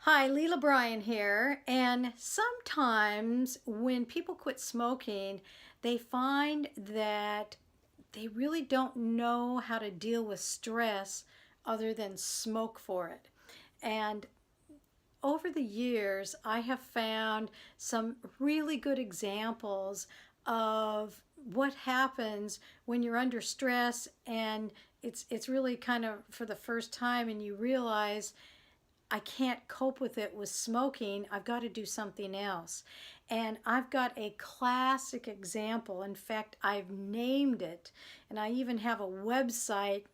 Hi, Leela Bryan here. And sometimes when people quit smoking, they find that they really don't know how to deal with stress other than smoke for it. And over the years, I have found some really good examples of what happens when you're under stress and it's really kind of for the first time and you realize I can't cope with it with smoking. I've got to do something else. And I've got a classic example. In fact, I've named it, and I even have a website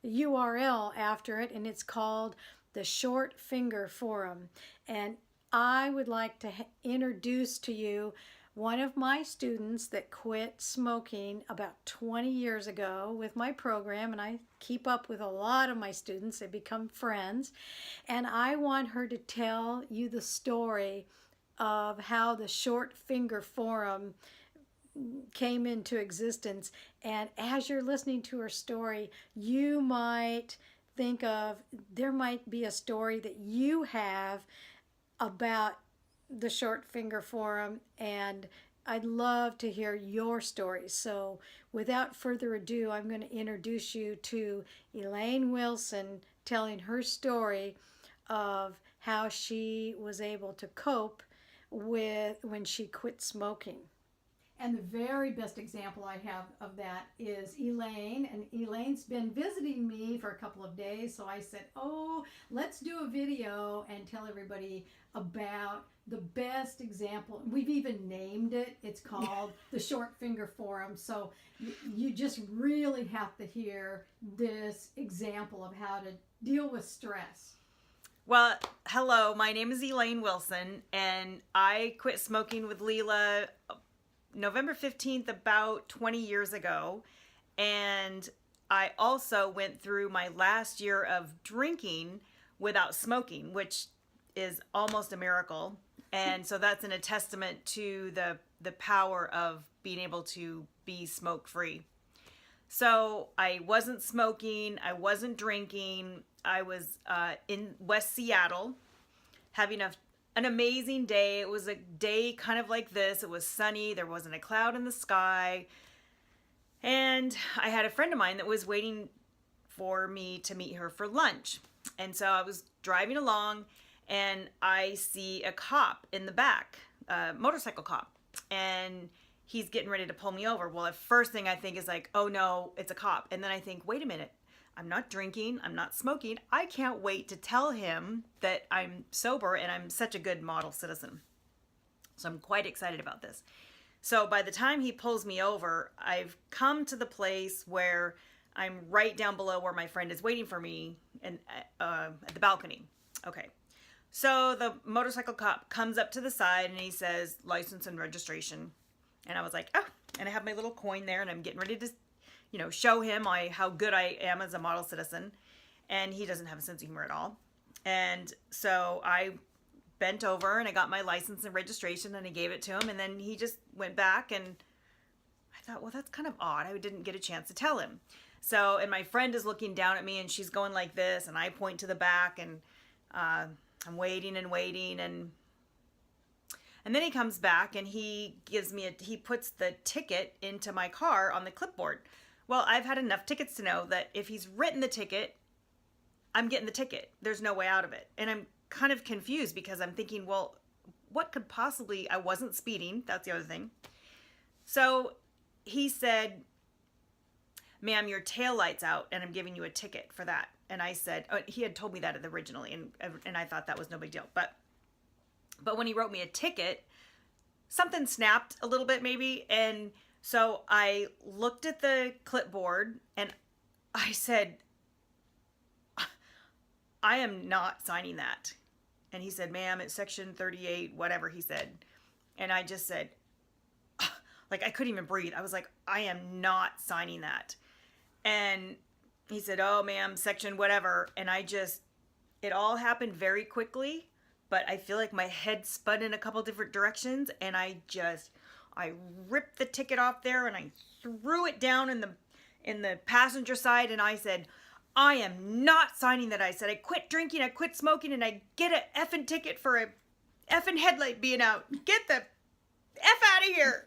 URL after it, and it's called the Short Finger Forum. And I would like to introduce to you one of my students that quit smoking about 20 years ago with my program, and I keep up with a lot of my students. They become friends, and I want her to tell you the story of how the Short Finger Forum came into existence. And as you're listening to her story, you might think of, there might be a story that you have about the Short Finger Forum, and I'd love to hear your stories. So without further ado, I'm going to introduce you to Elaine Wilson telling her story of how she was able to cope with when she quit smoking. And the very best example I have of that is Elaine. And Elaine's been visiting me for a couple of days. So I said, oh, let's do a video and tell everybody about the best example. We've even named it. It's called the Short Finger Forum. So you just really have to hear this example of how to deal with stress. Well, hello, my name is Elaine Wilson, and I quit smoking with Leela November 15th, about 20 years ago. And I also went through my last year of drinking without smoking, which is almost a miracle. And so that's a testament to the power of being able to be smoke-free. So I wasn't smoking, I wasn't drinking. I was in West Seattle having an amazing day. It was a day kind of like this. It was sunny. There wasn't a cloud in the sky. And I had a friend of mine that was waiting for me to meet her for lunch. And so I was driving along and I see a cop in the back, a motorcycle cop. And he's getting ready to pull me over. Well, the first thing I think is like, oh no, it's a cop. And then I think, wait a minute. I'm not drinking, I'm not smoking. I can't wait to tell him that I'm sober and I'm such a good model citizen. So I'm quite excited about this. So by the time he pulls me over, I've come to the place where I'm right down below where my friend is waiting for me and at the balcony. Okay. So the motorcycle cop comes up to the side and he says, license and registration. And I was like, oh, and I have my little coin there and I'm getting ready to show him how good I am as a model citizen. And he doesn't have a sense of humor at all. And so I bent over and I got my license and registration and I gave it to him. And then he just went back and I thought, well, that's kind of odd. I didn't get a chance to tell him. So, and my friend is looking down at me and she's going like this and I point to the back and I'm waiting and waiting and then he comes back and he puts the ticket into my car on the clipboard. Well, I've had enough tickets to know that if he's written the ticket, I'm getting the ticket. There's no way out of it. And I'm kind of confused because I'm thinking, well, what could possibly, I wasn't speeding. That's the other thing. So he said, ma'am, your tail light's out and I'm giving you a ticket for that. And I said, oh, he had told me that originally and I thought that was no big deal. But when he wrote me a ticket, something snapped a little bit maybe. And so I looked at the clipboard and I said, I am not signing that. And he said, ma'am, it's section 38, whatever he said. And I just said, like I couldn't even breathe. I was like, I am not signing that. And he said, oh, ma'am, section whatever. And it all happened very quickly, but I feel like my head spun in a couple different directions and I ripped the ticket off there and I threw it down in the passenger side and I said, I am not signing that. I said, I quit drinking, I quit smoking, and I get a effing ticket for a effing headlight being out. Get the F out of here.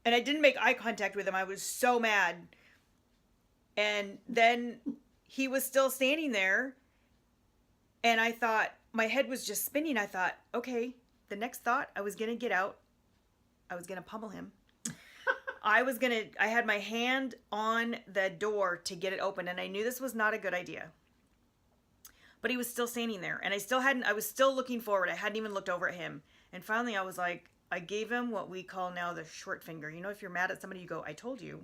And I didn't make eye contact with him. I was so mad. And then he was still standing there. And I thought, my head was just spinning. I thought, okay, the next thought, I was going to get out. I was going to pummel him. I had my hand on the door to get it open, and I knew this was not a good idea. But he was still standing there, and I was still looking forward. I hadn't even looked over at him. And finally I was like, I gave him what we call now the short finger. You know, if you're mad at somebody, you go, I told you.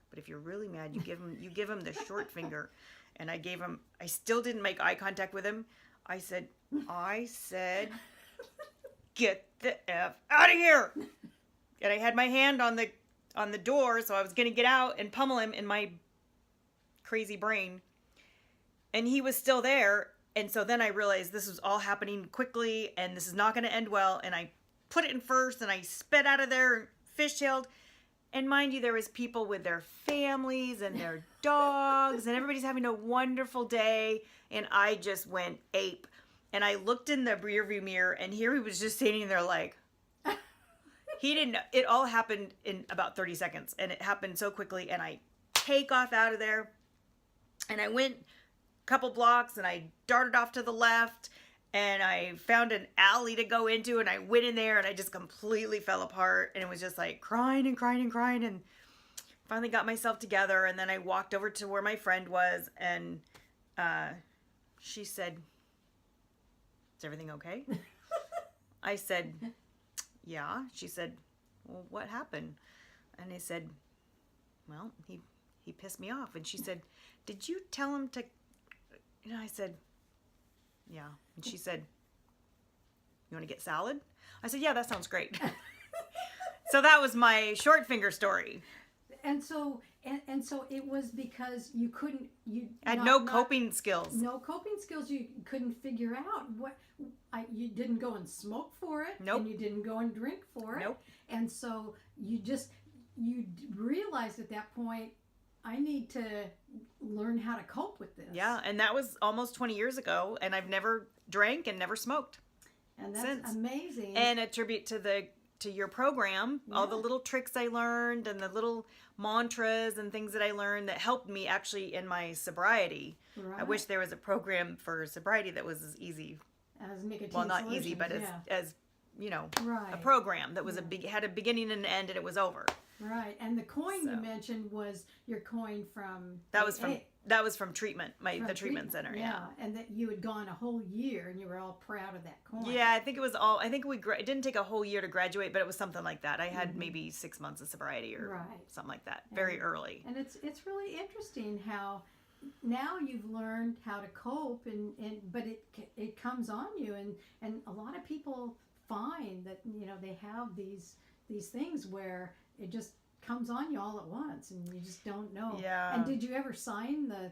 But if you're really mad, you give him the short finger. And I still didn't make eye contact with him. I said, get the F out of here. And I had my hand on the door, so I was going to get out and pummel him in my crazy brain. And he was still there. And so then I realized this was all happening quickly and this is not going to end well. And I put it in first and I sped out of there and fishtailed. And mind you, there was people with their families and their dogs and everybody's having a wonderful day. And I just went ape. And I looked in the rearview mirror and here he was just standing there like, he didn't know. It all happened in about 30 seconds and it happened so quickly. And I take off out of there and I went a couple blocks and I darted off to the left and I found an alley to go into and I went in there and I just completely fell apart and it was just like crying and crying and crying and finally got myself together. And then I walked over to where my friend was and she said, is everything okay? I said, yeah. She said, well, what happened? And I said, well, he pissed me off. And she said, did you tell him to, I said, yeah. And she said, you want to get salad? I said, yeah, that sounds great. So that was my short finger story. And so it was because you had no coping skills. No coping skills. You couldn't figure out you didn't go and smoke for it. Nope. And you didn't go and drink for it. Nope. And so you realized at that point, I need to learn how to cope with this. Yeah, and that was almost 20 years ago, and I've never drank and never smoked. And that's since. Amazing. And a tribute to your program, all the little tricks I learned and the little mantras and things that I learned that helped me actually in my sobriety. Right. I wish there was a program for sobriety that was as easy. As nicotine well, not solutions, easy, but as right. a program that was had a beginning and an end, and it was over. Right, and the coin you mentioned was your coin from that was from treatment, the treatment center. Yeah, and that you had gone a whole year, and you were all proud of that coin. Yeah, I think it was all. I think it didn't take a whole year to graduate, but it was something like that. I had maybe 6 months of sobriety or something like that, very early. And it's really interesting how now you've learned how to cope, but it comes on you, and a lot of people find that they have these things where it just comes on you all at once and you just don't know. Yeah. And did you ever sign the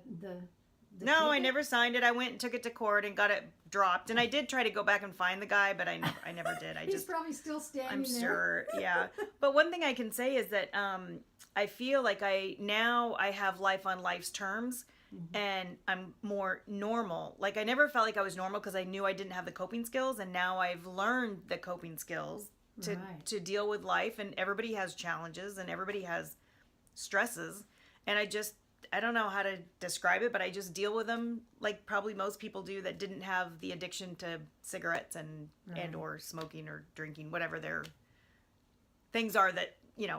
No, ticket? I never signed it. I went and took it to court and got it dropped. And I did try to go back and find the guy, but I never did. He's probably still standing I'm there. sure, yeah. But one thing I can say is that I feel like I have life on life's terms. And I'm more normal. Like I never felt like I was normal because I knew I didn't have the coping skills, and now I've learned the coping skills to deal with life, and everybody has challenges and everybody has stresses, and I don't know how to describe it, but I just deal with them like probably most people do that didn't have the addiction to cigarettes and or smoking or drinking, whatever their things are that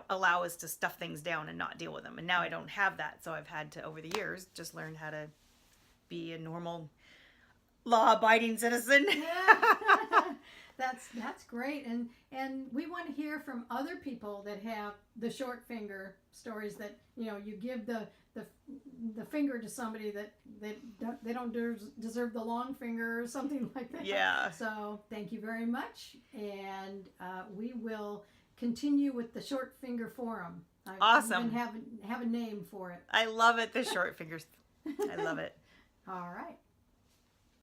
allow us to stuff things down and not deal with them. And now I don't have that, so I've had to over the years just learn how to be a normal law-abiding citizen. That's great, and we want to hear from other people that have the short finger stories, that you give the finger to somebody that they don't deserve the long finger or something like that. Yeah. So thank you very much, and we will continue with the short finger forum. Awesome. And have a name for it. I love it. The short fingers. I love it. All right.